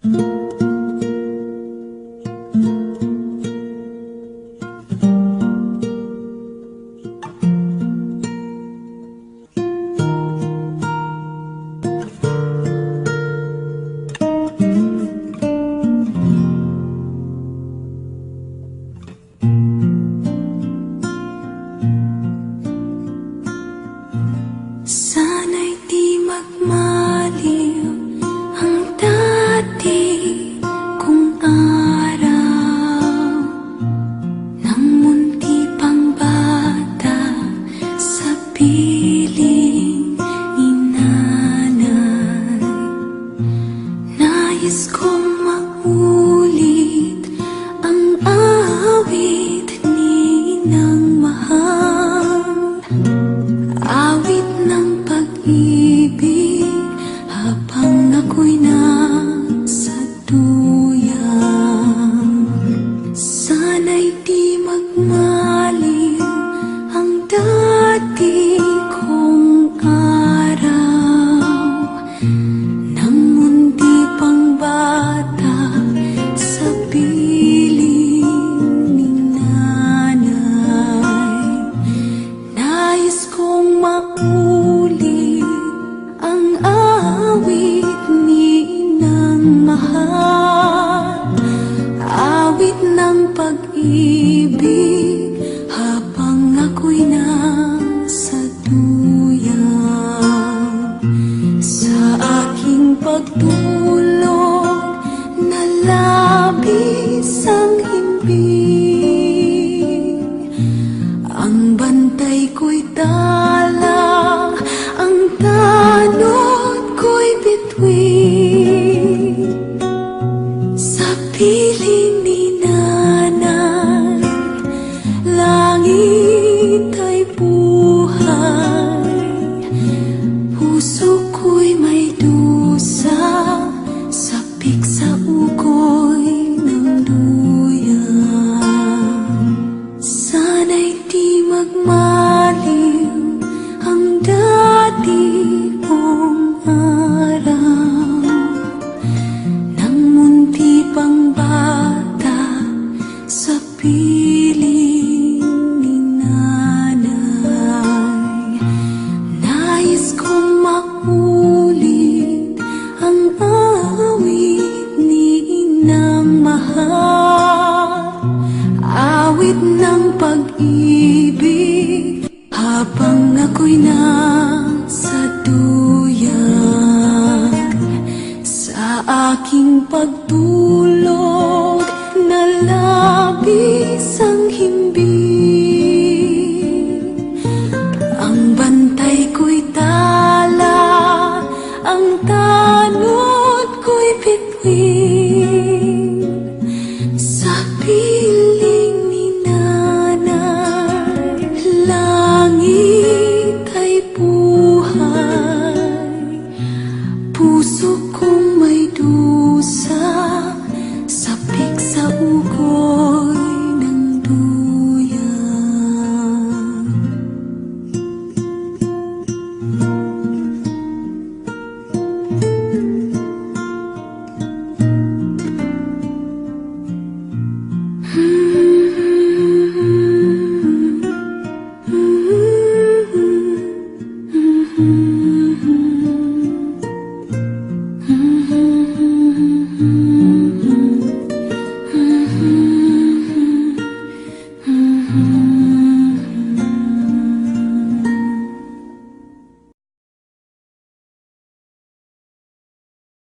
Sana'y di magmaliw ang dati kong araw, nang munti pang bata sa piling ni nanay. Nais kong maulit ang awit ni nang mahal, awit ng pag-ibig habang ako'y nasa duyan. Sana'y di magmaliw ang dati kong araw, nang mundi pang bata sa piling ni nanay. Nais kong maulit ang awit ni nang mahal, awit ng pag-ibig habang ako'y nasa duyan. Sa aking pagtulog na labis ang himbing, ang bantay ko'y tala, ang tanod ko'y bituin. Sa piling ni nanay, langit ay buhay. Puso ko'y may dusa, sapik sa ukoy ng duyan. Sana'y di magmaliw ang dati kong araw, nang munti pang bata sa piling ni nanay. Nais kong maulit ang awit ni nang mahal, awit ng pag-ibig habang ako'y nasa duyan. Sa aking pagtulog na labis